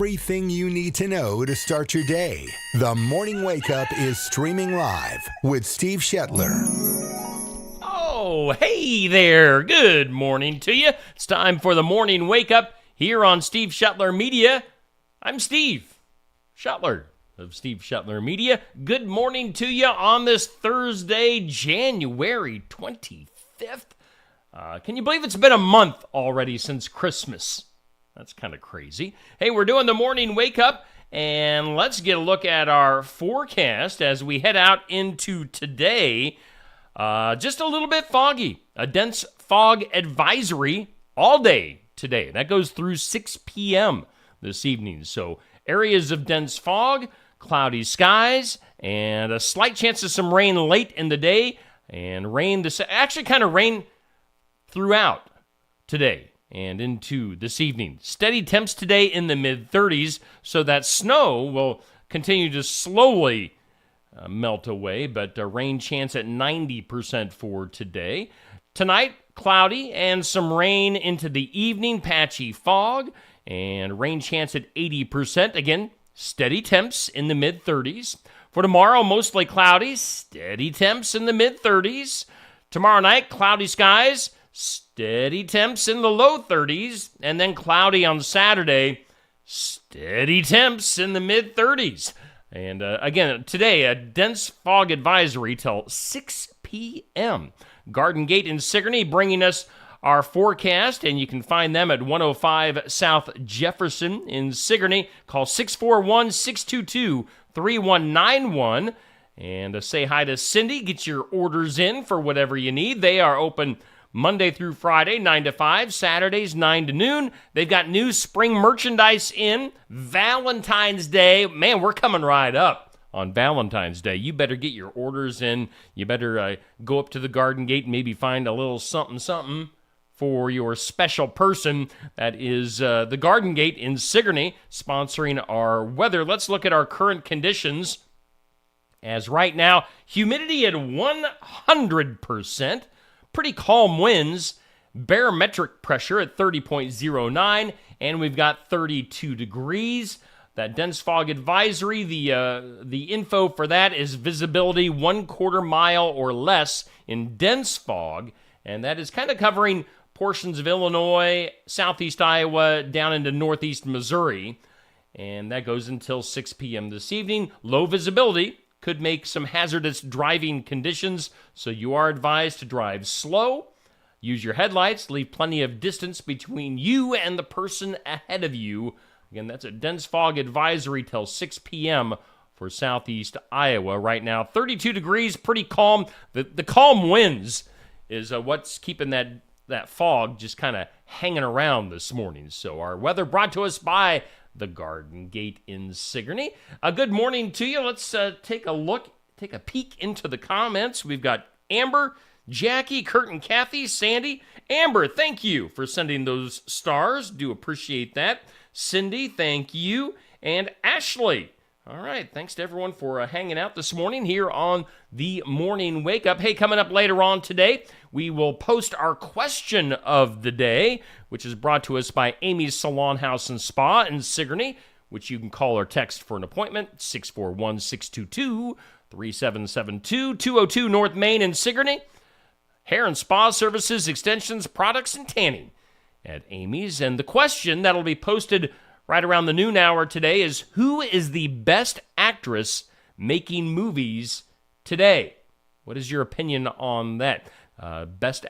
everything you need to know to start your day. The Morning Wake Up is streaming live with Steve Shetler. Oh, hey there. Good morning to you. It's time for the Morning Wake Up here on Steve Shetler Media. I'm Steve Shetler of Steve Shetler Media. Good morning to you on this Thursday, January 25th. Can you believe it's been a month already since Christmas? That's kind of crazy. Hey, we're doing the Morning Wake Up, and let's get a look at our forecast as we head out into today. Just a little bit foggy. A dense fog advisory all day today. That goes through 6 p.m. this evening. So areas of dense fog, cloudy skies, and a slight chance of some rain late in the day. And rain, actually kind of rain throughout today and into this evening. Steady temps today in the mid-30s, so that snow will continue to slowly melt away, but a rain chance at 90% for today. Tonight, cloudy and some rain into the evening, patchy fog, and rain chance at 80%. Again, steady temps in the mid-30s. For tomorrow, mostly cloudy, steady temps in the mid-30s. Tomorrow night, cloudy skies, steady temps in the low 30s, and then cloudy on Saturday, steady temps in the mid-30s. And again, today, a dense fog advisory till 6 p.m. Garden Gate in Sigourney bringing us our forecast, and you can find them at 105 South Jefferson in Sigourney. Call 641-622-3191. And say hi to Cindy. Get your orders in for whatever you need. They are open Monday through Friday, 9 to 5, Saturdays, 9 to noon. They've got new spring merchandise in. Valentine's Day. Man, we're coming right up on Valentine's Day. You better get your orders in. You better go up to the Garden Gate and maybe find a little something for your special person. That is the Garden Gate in Sigourney, sponsoring our weather. Let's look at our current conditions. As right now, humidity at 100%. Pretty calm winds, barometric pressure at 30.09, and we've got 32 degrees. That dense fog advisory, the info for that is visibility 1/4 mile or less in dense fog, and that is kind of covering portions of Illinois, southeast Iowa, down into northeast Missouri, and that goes until 6 p.m. this evening. Low visibility could make some hazardous driving conditions, so you are advised to drive slow, use your headlights, leave plenty of distance between you and the person ahead of you. Again, that's a dense fog advisory till 6 p.m. for southeast Iowa right now. 32 degrees, pretty calm. The calm winds is what's keeping that fog just kind of hanging around this morning. So our weather brought to us by the Garden Gate in Sigourney. A good morning to you. Let's take a peek into the comments. We've got Amber, Jackie, Kurt, and Kathy, Sandy. Amber, thank you for sending those stars. Do appreciate that. Cindy, thank you. And Ashley. All right, thanks to everyone for hanging out this morning here on the Morning Wake Up. Hey, coming up later on today, we will post our question of the day, which is brought to us by Amy's Salon House and Spa in Sigourney, which you can call or text for an appointment, 641-622-3772, 202 North Main in Sigourney. Hair and spa services, extensions, products, and tanning at Amy's. And the question that'll be posted right around the noon hour today is, who is the best actress making movies today? What is your opinion on that?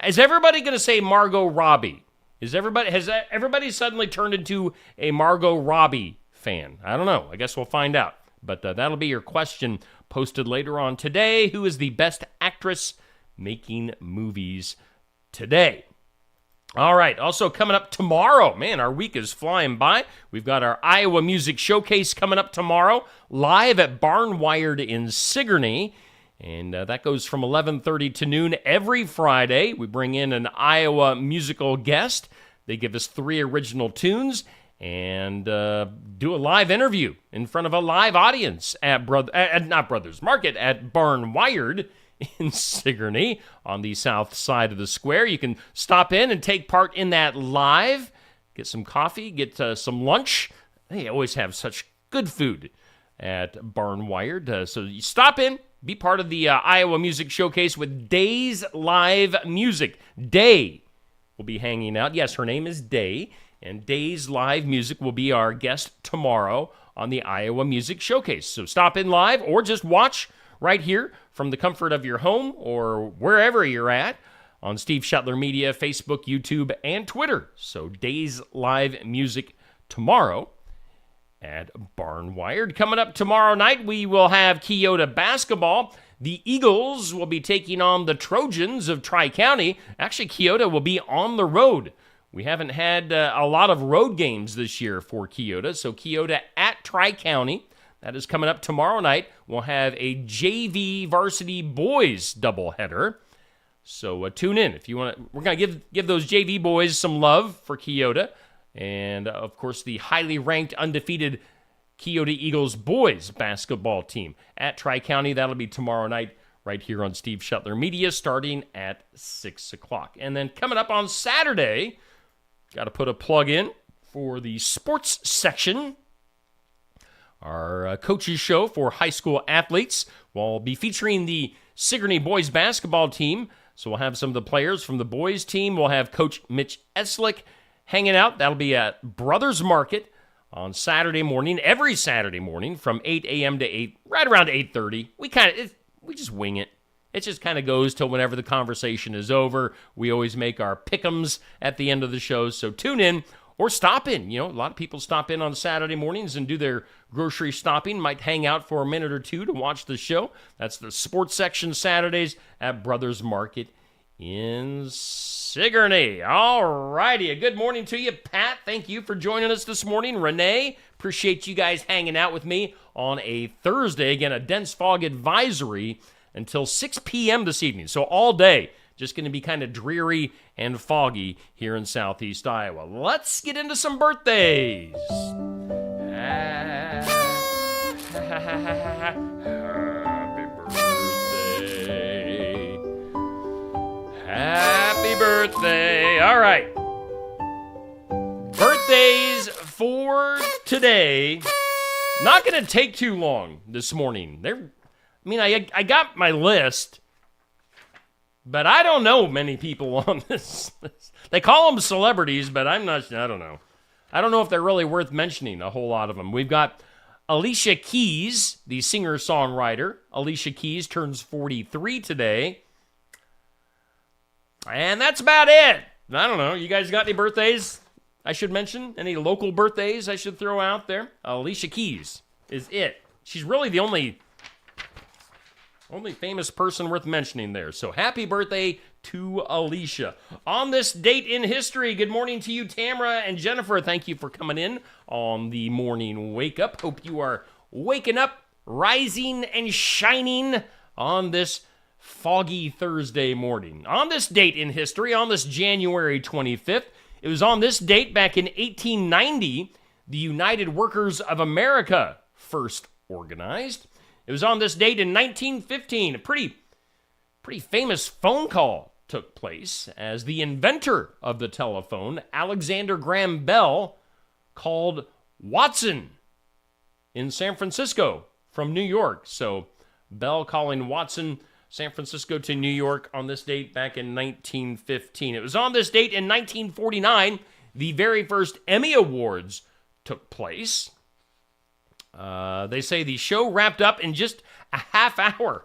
Is everybody going to say Margot Robbie? Has everybody suddenly turned into a Margot Robbie fan? I don't know. I guess we'll find out. But that'll be your question posted later on today. Who is the best actress making movies today? All right, also coming up tomorrow. Man, our week is flying by. We've got our Iowa Music Showcase coming up tomorrow, live at Barnwired in Sigourney. And that goes from 11:30 to noon every Friday. We bring in an Iowa musical guest. They give us 3 original tunes and do a live interview in front of a live audience at Brothers Market, at Barnwired in Sigourney on the south side of the square. You can stop in and take part in that live, get some coffee, get some lunch, they always have such good food at Barnwired. So you stop in, be part of the Iowa Music Showcase with Day's Live Music. Day will be hanging out. Yes, her name is Day, and Day's Live Music will be our guest tomorrow on the Iowa Music Showcase. So stop in live or just watch right here from the comfort of your home or wherever you're at on Steve Shetler Media, Facebook, YouTube, and Twitter. So Day's Live Music tomorrow at Barnwired. Coming up tomorrow night, we will have Keota basketball. The Eagles will be taking on the Trojans of Tri-County. Actually, Keota will be on the road. We haven't had a lot of road games this year for Keota. So Keota at Tri-County. That is coming up tomorrow night. We'll have a JV varsity boys doubleheader. So tune in if you want to. We're going to give those JV boys some love for Keota. And, of course, the highly ranked, undefeated Keota Eagles boys basketball team at Tri-County. That'll be tomorrow night right here on Steve Shetler Media starting at 6 o'clock. And then coming up on Saturday, got to put a plug in for the sports section. Our coaches show for high school athletes will be featuring the Sigourney boys basketball team. So we'll have some of the players from the boys team. We'll have Coach Mitch Eslick hanging out. That'll be at Brothers Market on Saturday morning, every Saturday morning from 8 a.m. to 8, right around 8:30. We just wing it. It just kind of goes till whenever the conversation is over. We always make our pick'ems at the end of the show, so tune in or stop in. You know, a lot of people stop in on Saturday mornings and do their grocery shopping, might hang out for a minute or two to watch the show. That's the sports section Saturdays at Brothers Market in Sigourney. All righty. A good morning to you, Pat. Thank you for joining us this morning. Renee, appreciate you guys hanging out with me on a Thursday. Again, a dense fog advisory until 6 p.m. this evening. So all day, just going to be kind of dreary and foggy here in southeast Iowa. Let's get into some birthdays. Happy birthday. All right. Birthdays for today. Not going to take too long this morning. I got my list, but I don't know many people on this list. They call them celebrities, but I don't know. I don't know if they're really worth mentioning, a whole lot of them. We've got Alicia Keys, the singer-songwriter. Alicia Keys turns 43 today. And that's about it. I don't know. You guys got any birthdays I should mention? Any local birthdays I should throw out there? Alicia Keys is it. She's really the only famous person worth mentioning there. So happy birthday to Alicia. On this date in history, good morning to you, Tamara and Jennifer. Thank you for coming in on the morning wake up. Hope you are waking up, rising, and shining on this foggy Thursday morning. On this date in history, on this January 25th, it was on this date back in 1890, the United Workers of America first organized. It was on this date in 1915, a pretty famous phone call took place as the inventor of the telephone, Alexander Graham Bell, called Watson in San Francisco from New York. So Bell calling Watson, San Francisco to New York on this date back in 1915. It was on this date in 1949 the very first Emmy Awards took place. They say the show wrapped up in just a half hour.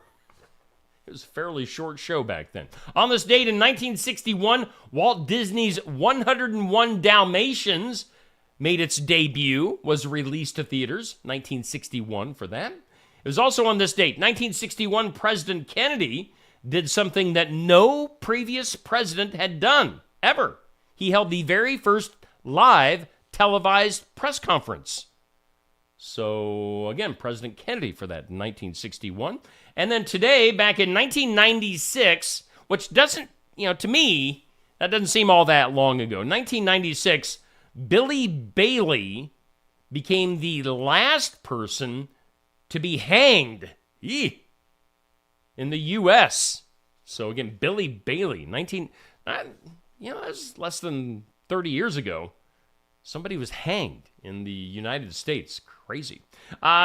It was a fairly short show back then. On this date in 1961, Walt Disney's 101 Dalmatians made its debut, was released to theaters. 1961 for that. It was also on this date, 1961, President Kennedy did something that no previous president had done, ever. He held the very first live televised press conference. So, again, President Kennedy for that in 1961. And then today, back in 1996, which doesn't, to me, that doesn't seem all that long ago. 1996, Billy Bailey became the last person to be hanged in the U.S. So again, Billy Bailey, that was less than 30 years ago. Somebody was hanged in the United States. Crazy.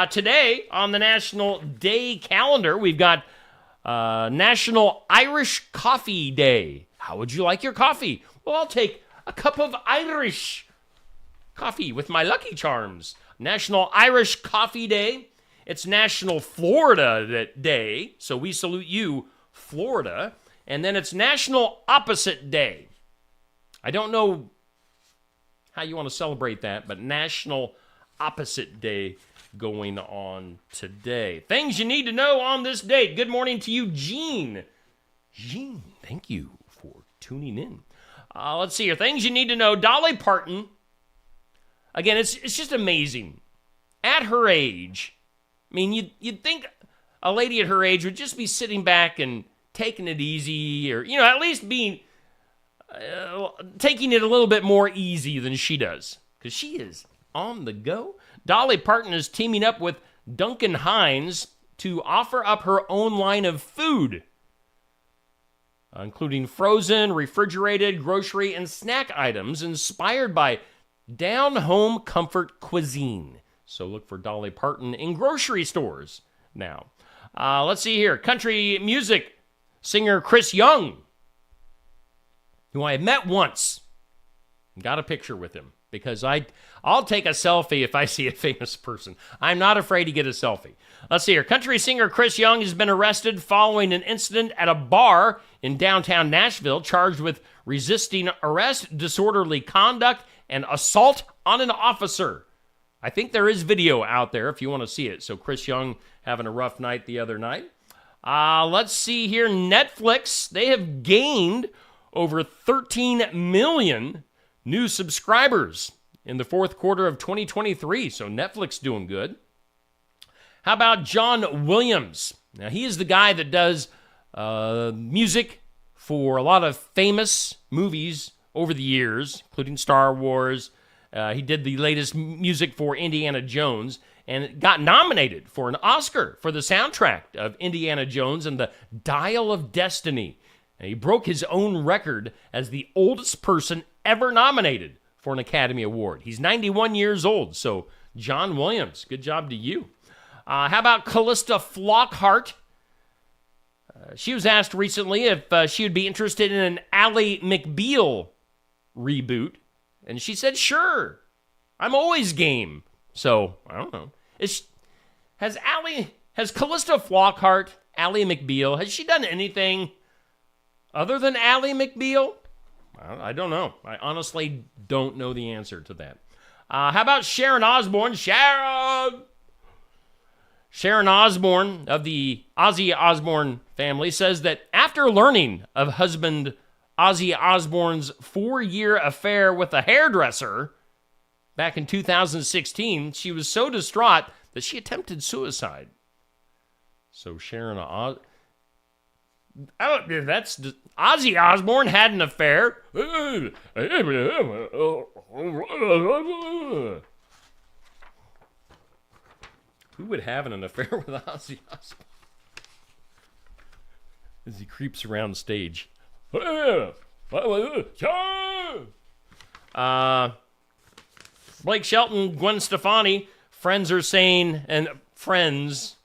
Today on the National Day calendar, we've got National Irish Coffee Day. How would you like your coffee? Well, I'll take a cup of Irish coffee with my Lucky Charms. National Irish Coffee Day. It's National Florida Day, so we salute you, Florida. And then it's National Opposite Day. I don't know how you want to celebrate that, but National Opposite Day going on today. Things you need to know on this date. Good morning to you, Gene. Gene, thank you for tuning in. Let's see here. Things you need to know. Dolly Parton. Again, it's just amazing. At her age, I mean, you'd think a lady at her age would just be sitting back and taking it easy, or, at least being taking it a little bit more easy than she does, because she is on the go. Dolly Parton is teaming up with Duncan Hines to offer up her own line of food, including frozen, refrigerated, grocery, and snack items inspired by down-home comfort cuisine. So look for Dolly Parton in grocery stores now. Let's see here. Country music singer Chris Young, who I met once, got a picture with him, because I'll take a selfie if I see a famous person. I'm not afraid to get a selfie. Let's see here. Country singer Chris Young has been arrested following an incident at a bar in downtown Nashville, charged with resisting arrest, disorderly conduct, and assault on an officer. I think there is video out there if you want to see it. So Chris Young having a rough night the other night. Let's see here. Netflix, they have gained over 13 million new subscribers in the fourth quarter of 2023. So Netflix doing good. How about John Williams? Now, he is the guy that does music for a lot of famous movies over the years, including Star Wars. He did the latest music for Indiana Jones and got nominated for an Oscar for the soundtrack of Indiana Jones and the Dial of Destiny. And he broke his own record as the oldest person ever nominated for an Academy Award. He's 91 years old, so John Williams, good job to you. How about Callista Flockhart? She was asked recently if she would be interested in an Ally McBeal reboot, and she said, sure, I'm always game. So, I don't know. Has Callista Flockhart, Ally McBeal, has she done anything other than Ally McBeal? I don't know. I honestly don't know the answer to that. How about Sharon Osbourne? Sharon Osbourne of the Ozzy Osbourne family says that after learning of husband Ozzy Osbourne's 4-year affair with a hairdresser back in 2016, she was so distraught that she attempted suicide. So Ozzy Osbourne had an affair. Who would have an affair with Ozzy Osbourne? As he creeps around stage. Blake Shelton, Gwen Stefani, friends are saying, and friends,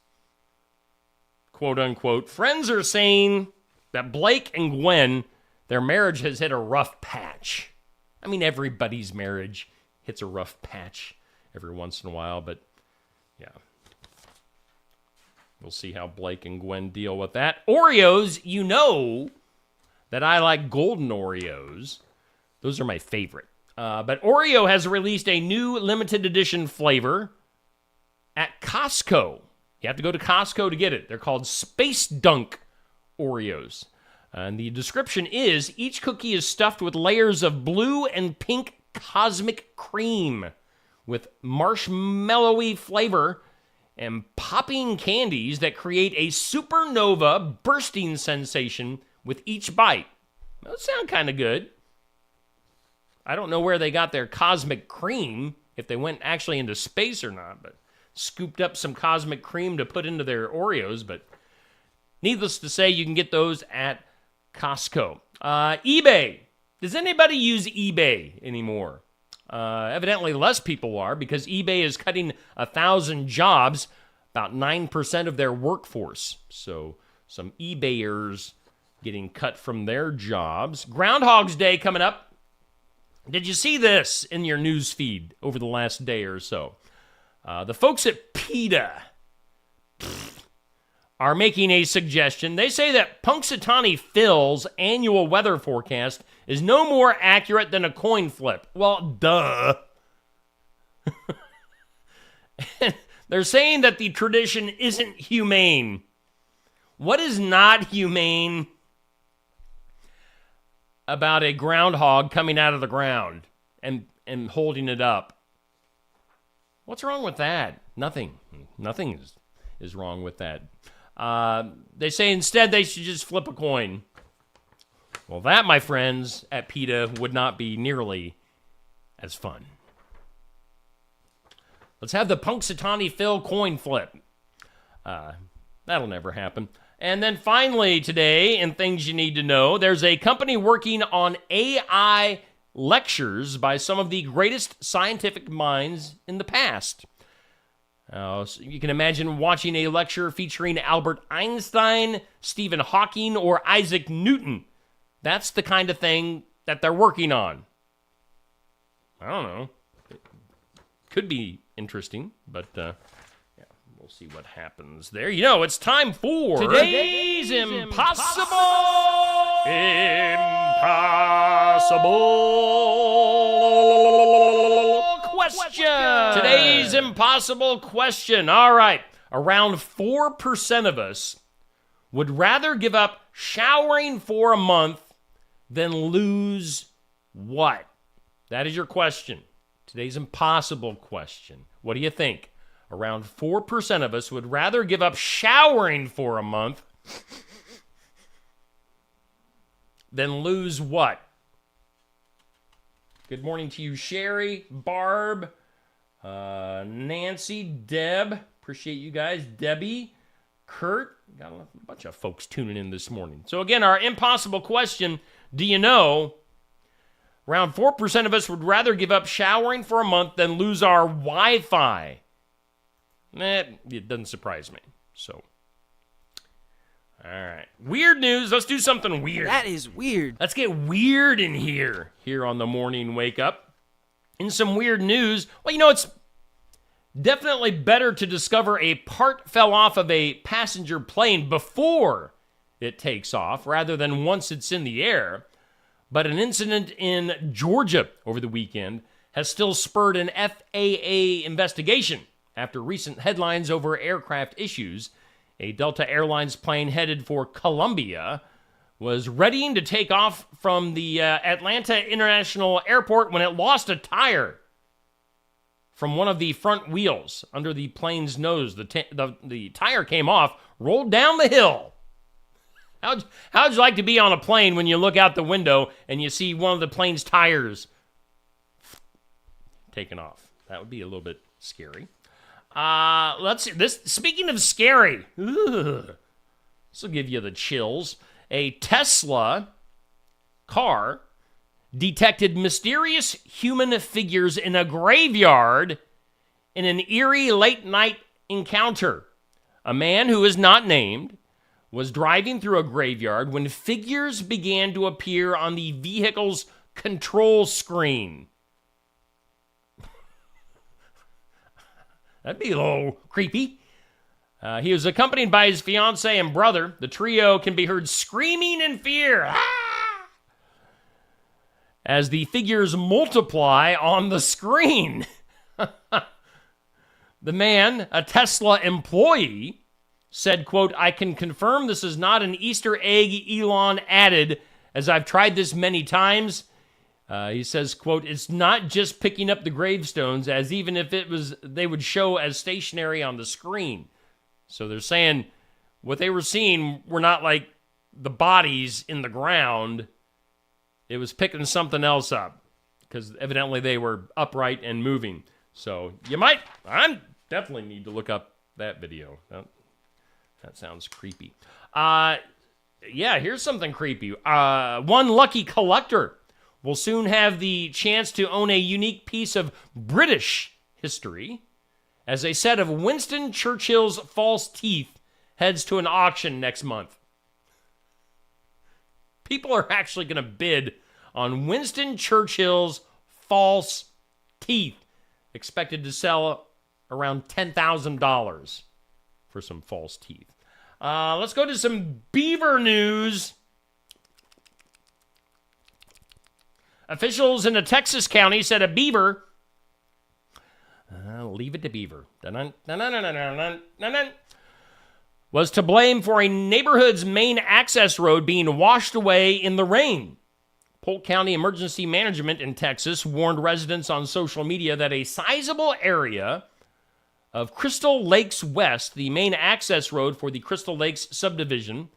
quote unquote, friends are saying that Blake and Gwen, their marriage has hit a rough patch. I mean, everybody's marriage hits a rough patch every once in a while, but yeah. We'll see how Blake and Gwen deal with that. Oreos, you know that I like golden Oreos. Those are my favorite. But Oreo has released a new limited edition flavor at Costco. You have to go to Costco to get it. They're called Space Dunk Oreos. And the description is, each cookie is stuffed with layers of blue and pink cosmic cream with marshmallowy flavor and popping candies that create a supernova bursting sensation with each bite. Those sound kind of good. I don't know where they got their cosmic cream, if they went actually into space or not, but scooped up some cosmic cream to put into their Oreos. But needless to say, you can get those at Costco. eBay. Does anybody use eBay anymore? Evidently, less people are because eBay is cutting 1,000 jobs, about 9% of their workforce. So some eBayers getting cut from their jobs. Groundhog's Day coming up. Did you see this in your news feed over the last day or so? The folks at PETA are making a suggestion. They say that Punxsutawney Phil's annual weather forecast is no more accurate than a coin flip. Well, duh. They're saying that the tradition isn't humane. What is not humane about a groundhog coming out of the ground and holding it up? What's wrong with that? Nothing. Nothing is wrong with that. They say instead they should just flip a coin. Well, that, my friends, at PETA would not be nearly as fun. Let's have the Punxsutawney Phil coin flip. That'll never happen. And then finally today, in things you need to know, there's a company working on AI lectures by some of the greatest scientific minds in the past. So you can imagine watching a lecture featuring Albert Einstein, Stephen Hawking, or Isaac Newton. That's the kind of thing that they're working on. I don't know. It could be interesting, but yeah, we'll see what happens there. You know, it's time for today's Impossible Question. Today's impossible question. All right. Around 4% of us would rather give up showering for a month than lose what? That is your question. Today's impossible question. What do you think? Around 4% of us would rather give up showering for a month than lose what? Good morning to you, Sherry, Barb, Nancy, Deb. Appreciate you guys. Debbie, Kurt. Got a bunch of folks tuning in this morning. So again, our impossible question, do you know around 4% of us would rather give up showering for a month than lose our Wi-Fi? It doesn't surprise me. So, all right. Weird news. Let's do something weird. That is weird. Let's get weird in here on the morning wake up. In some weird news, well, you know, it's definitely better to discover a part fell off of a passenger plane before it takes off rather than once it's in the air. But an incident in Georgia over the weekend has still spurred an FAA investigation after recent headlines over aircraft issues. A Delta Airlines plane headed for Colombia was readying to take off from the Atlanta International Airport when it lost a tire from one of the front wheels under the plane's nose. The tire came off, rolled down the hill. How'd you like to be on a plane when you look out the window and you see one of the plane's tires taken off? That would be a little bit scary. Let's see. Speaking of scary, this will give you the chills. A Tesla car detected mysterious human figures in a graveyard in an eerie late-night encounter. A man who is not named was driving through a graveyard when figures began to appear on the vehicle's control screen. That'd be a little creepy. He was accompanied by his fiancée and brother. The trio can be heard screaming in fear as the figures multiply on the screen. The man, a Tesla employee, said, quote, "I can confirm this is not an Easter egg Elon added, as I've tried this many times." He says, quote, "It's not just picking up the gravestones, as even if it was, they would show as stationary on the screen." So they're saying what they were seeing were not like the bodies in the ground. It was picking something else up because evidently they were upright and moving. So I definitely need to look up that video. That sounds creepy. Yeah, here's something creepy. One lucky collector will soon have the chance to own a unique piece of British history as a set of Winston Churchill's false teeth heads to an auction next month. People are actually going to bid on Winston Churchill's false teeth, expected to sell around $10,000 for some false teeth. Let's go to some beaver news. Officials in a Texas county said a beaver, leave it to beaver, was to blame for a neighborhood's main access road being washed away in the rain. Polk County Emergency Management in Texas warned residents on social media that a sizable area of Crystal Lakes West, the main access road for the Crystal Lakes subdivision,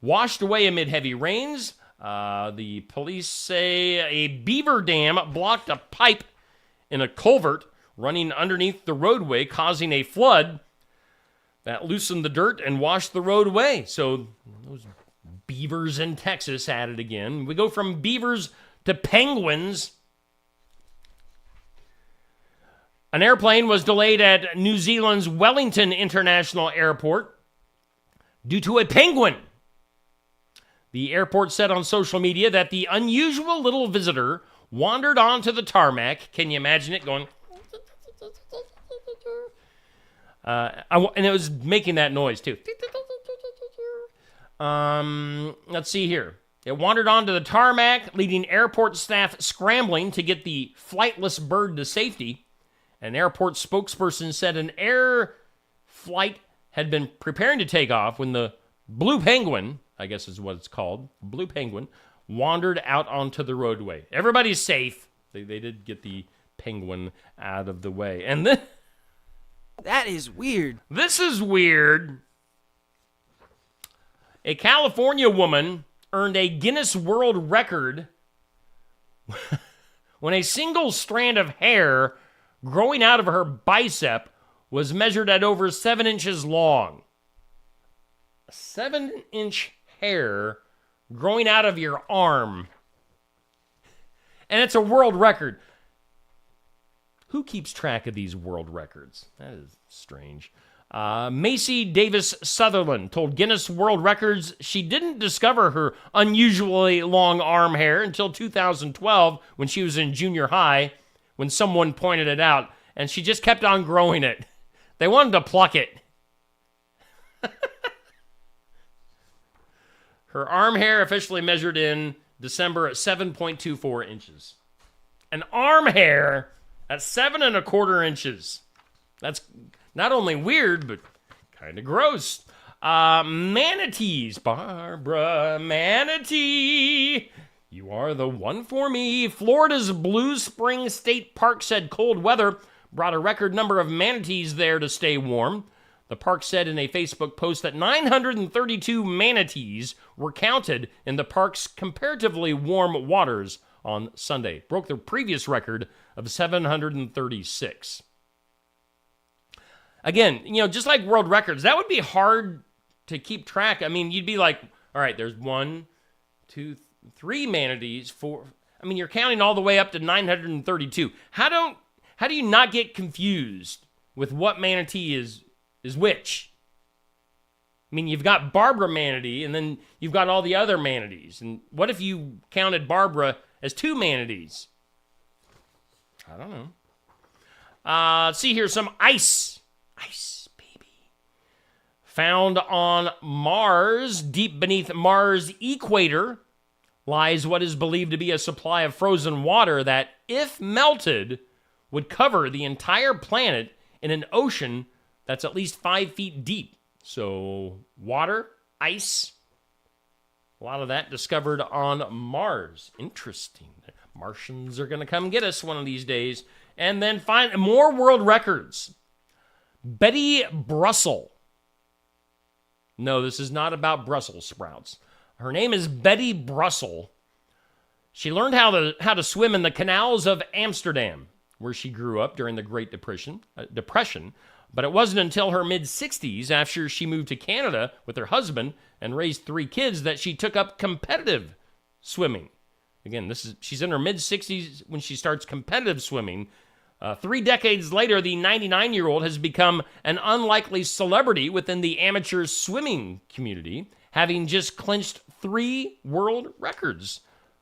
washed away amid heavy rains. The police say a beaver dam blocked a pipe in a culvert running underneath the roadway, causing a flood that loosened the dirt and washed the road away. So those beavers in Texas at it again. We go from beavers to penguins. An airplane was delayed at New Zealand's Wellington International Airport due to a penguin. The airport said on social media that the unusual little visitor wandered onto the tarmac. Can you imagine it going? And it was making that noise too. Let's see here. It wandered onto the tarmac, leading airport staff scrambling to get the flightless bird to safety. An airport spokesperson said an air flight had been preparing to take off when the blue penguin, I guess is what it's called, blue penguin, wandered out onto the roadway. Everybody's safe. They did get the penguin out of the way. And then... That is weird. This is weird. A California woman earned a Guinness World Record when a single strand of hair growing out of her bicep was measured at over 7 inches long. A 7-inch hair growing out of your arm. And it's a world record. Who keeps track of these world records? That is strange. Macy Davis Sutherland told Guinness World Records she didn't discover her unusually long arm hair until 2012 when she was in junior high, when someone pointed it out, and she just kept on growing it. They wanted to pluck it. Her arm hair officially measured in December at 7.24 inches. An arm hair at 7.25 inches. That's not only weird, but kind of gross. Manatees. Barbara Manatee. You are the one for me. Florida's Blue Spring State Park said cold weather brought a record number of manatees there to stay warm. The park said in a Facebook post that 932 manatees were counted in the park's comparatively warm waters on Sunday. Broke the previous record of 736. Again, just like world records, that would be hard to keep track. I mean, you'd be like, all right, there's 1, 2, 3 manatees, 4. I mean, you're counting all the way up to 932. How do you not get confused with what manatee is which? I mean, you've got Barbara Manatee, and then you've got all the other manatees. And what if you counted Barbara as 2 manatees? I don't know. Let's see here, some ice. Ice, baby. Found on Mars, deep beneath Mars' equator, lies what is believed to be a supply of frozen water that, if melted, would cover the entire planet in an ocean that's at least 5 feet deep. So, water, ice, a lot of that discovered on Mars. Interesting. Martians are going to come get us one of these days. And then find more world records. Betty Brussel. No, this is not about Brussels sprouts. Her name is Betty Brussel. She learned how to swim in the canals of Amsterdam, where she grew up during the Great Depression. But it wasn't until her mid-60s, after she moved to Canada with her husband and raised 3 kids, that she took up competitive swimming. Again, she's in her mid-60s when she starts competitive swimming. 3 decades later, the 99-year-old has become an unlikely celebrity within the amateur swimming community, having just clinched 3 world records.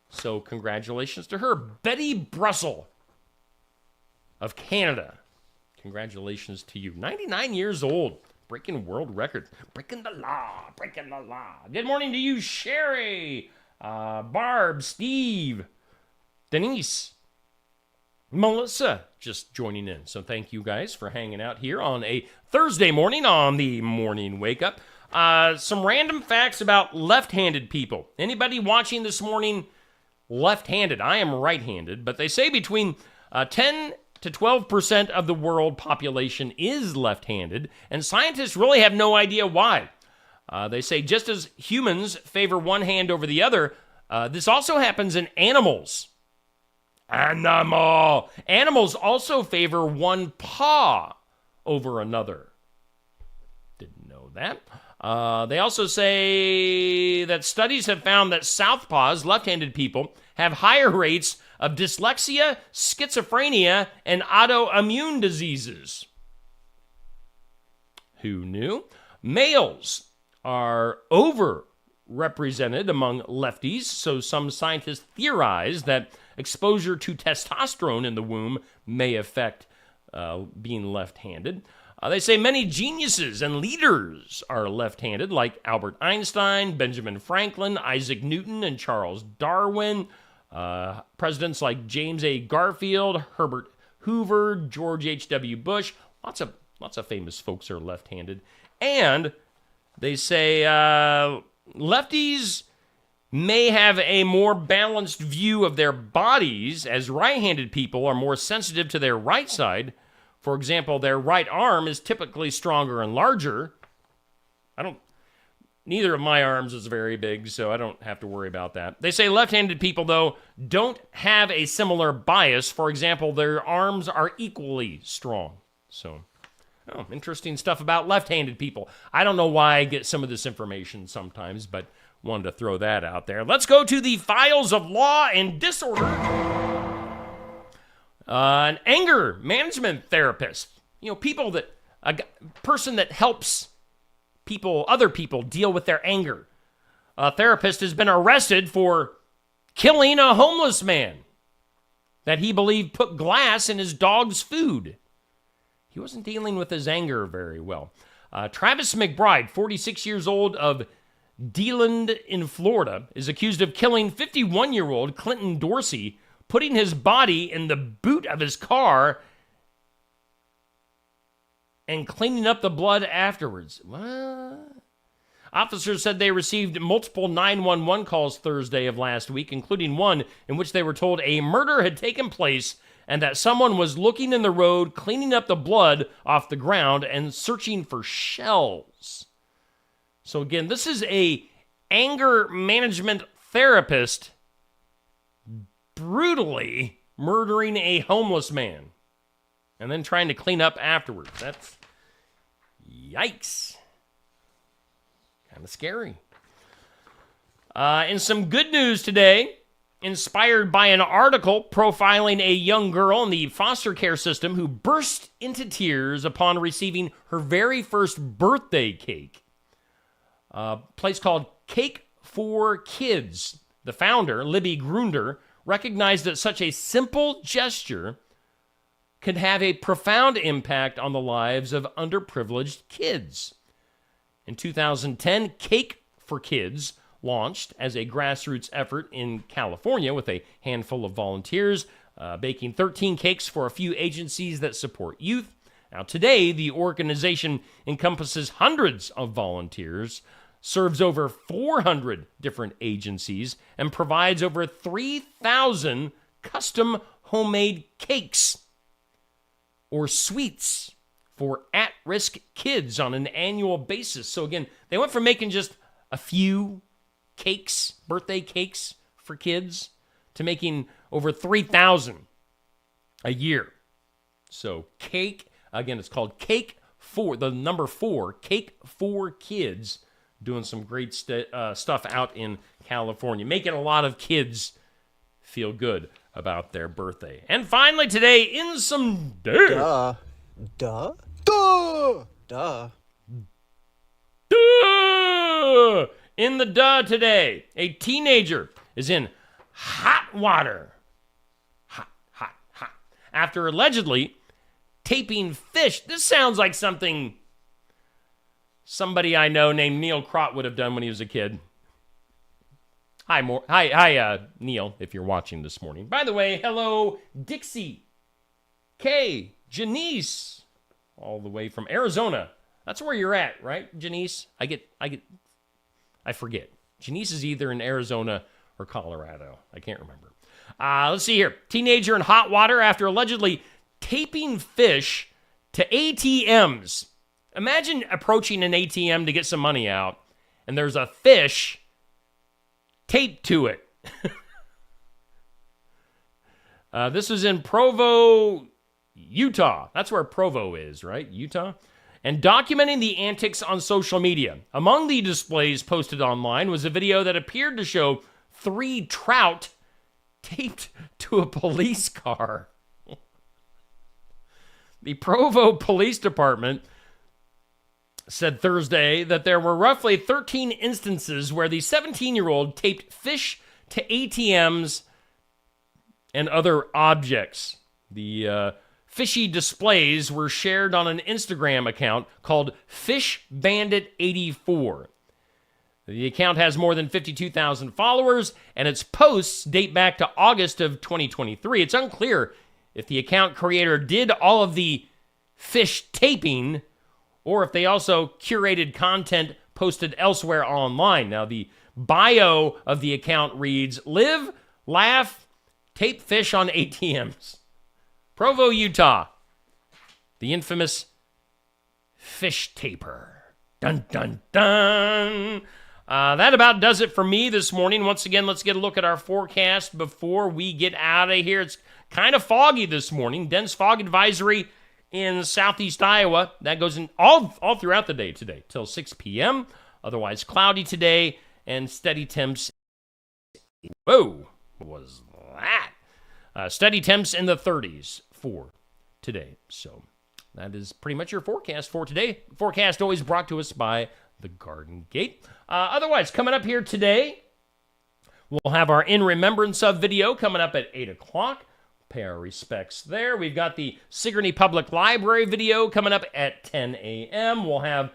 So congratulations to her. Betty Brussel of Canada. Congratulations to you. 99 years old. Breaking world records. Breaking the law. Breaking the law. Good morning to you, Sherry. Barb, Steve, Denise, Melissa just joining in. So thank you guys for hanging out here on a Thursday morning on the Morning Wake Up. Some random facts about left-handed people. Anybody watching this morning left-handed? I am right-handed, but they say between 10 to 12% of the world population is left-handed, and scientists really have no idea why. They say just as humans favor one hand over the other, this also happens in animals. Animals also favor one paw over another. Didn't know that. They also say that studies have found that southpaws, left-handed people, have higher rates of dyslexia, schizophrenia, and autoimmune diseases. Who knew? Males are overrepresented among lefties, so some scientists theorize that exposure to testosterone in the womb may affect being left-handed. They say many geniuses and leaders are left-handed, like Albert Einstein, Benjamin Franklin, Isaac Newton, and Charles Darwin. Presidents like James A. Garfield, Herbert Hoover, George H.W. Bush. Lots of famous folks are left-handed. And they say lefties may have a more balanced view of their bodies, as right-handed people are more sensitive to their right side. For example, their right arm is typically stronger and larger. Neither of my arms is very big, so I don't have to worry about that. They say left-handed people, though, don't have a similar bias. For example, their arms are equally strong. So, interesting stuff about left-handed people. I don't know why I get some of this information sometimes, but wanted to throw that out there. Let's go to the files of law and disorder. An anger management therapist. A person that helps other people deal with their anger. A therapist has been arrested for killing a homeless man that he believed put glass in his dog's food. He wasn't dealing with his anger very well. Travis McBride, 46 years old, of DeLand in Florida, is accused of killing 51-year-old Clinton Dorsey, putting his body in the boot of his car and cleaning up the blood afterwards. What? Officers said they received multiple 911 calls Thursday of last week, including one in which they were told a murder had taken place and that someone was looking in the road, cleaning up the blood off the ground and searching for shells. So again, this is a anger management therapist brutally murdering a homeless man and then trying to clean up afterwards. That's yikes. Kind of scary. And some good news today, inspired by an article profiling a young girl in the foster care system who burst into tears upon receiving her very first birthday cake. A place called Cake for Kids. The founder, Libby Grunder, recognized that such a simple gesture could have a profound impact on the lives of underprivileged kids. In 2010, Cake for Kids launched as a grassroots effort in California with a handful of volunteers, baking 13 cakes for a few agencies that support youth. Now, today, the organization encompasses hundreds of volunteers, serves over 400 different agencies, and provides over 3,000 custom homemade cakes or sweets for at-risk kids on an annual basis. So again, they went from making just a few cakes, birthday cakes for kids, to making over 3,000 a year. So cake, again, it's called Cake for, the number 4, Cake for Kids, doing some great stuff out in California, making a lot of kids feel good about their birthday. And finally today, in some dirt. Duh. In the duh today, a teenager is in hot water. Hot. After allegedly taping fish. This sounds like something somebody I know named Neil Crott would have done when he was a kid. Hi, Neil, if you're watching this morning. By the way, hello, Dixie, Kay, Janice, all the way from Arizona. That's where you're at, right, Janice? I forget. Janice is either in Arizona or Colorado. I can't remember. Let's see here. Teenager in hot water after allegedly taping fish to ATMs. Imagine approaching an ATM to get some money out, and there's a fish taped to it. This was in Provo, Utah. That's where Provo is, right? Utah? And documenting the antics on social media. Among the displays posted online was a video that appeared to show 3 trout taped to a police car. The Provo Police Department said Thursday that there were roughly 13 instances where the 17-year-old taped fish to ATMs and other objects. The fishy displays were shared on an Instagram account called Fish Bandit 84. The account has more than 52,000 followers, and its posts date back to August of 2023. It's unclear if the account creator did all of the fish taping or if they also curated content posted elsewhere online. Now, the bio of the account reads, "Live, laugh, tape fish on ATMs." Provo, Utah. The infamous fish taper. Dun, dun, dun. That about does it for me this morning. Once again, let's get a look at our forecast before we get out of here. It's kind of foggy this morning. Dense fog advisory in southeast Iowa. That goes in all throughout the day today till 6 p.m. Otherwise cloudy today and steady temps. Whoa, what was that? Steady temps in the 30s for today. So that is pretty much your forecast for today. Forecast always brought to us by the Garden Gate. Otherwise, coming up here today, we'll have our In Remembrance of video coming up at 8 o'clock. Pay our respects there. We've got the Sigourney Public Library video coming up at 10 a.m. We'll have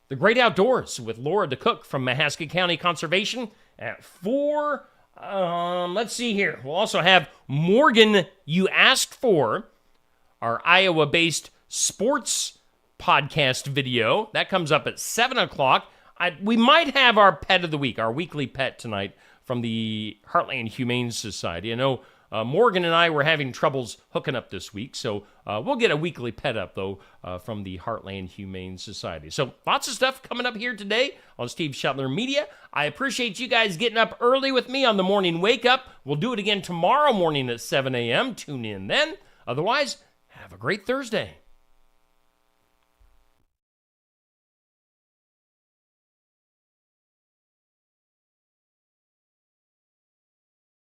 The Great Outdoors with Laura DeCook from Mahaska County Conservation at 4. Let's see here. We'll also have Morgan You Asked For, our Iowa-based sports podcast video. That comes up at 7 o'clock. We might have our pet of the week, our weekly pet tonight from the Heartland Humane Society. I know Morgan and I were having troubles hooking up this week, so we'll get a weekly pet up, though, from the Heartland Humane Society. So lots of stuff coming up here today on Steve Shetler Media. I appreciate you guys getting up early with me on the morning wake up. We'll do it again tomorrow morning at 7 a.m. Tune in then. Otherwise, have a great Thursday.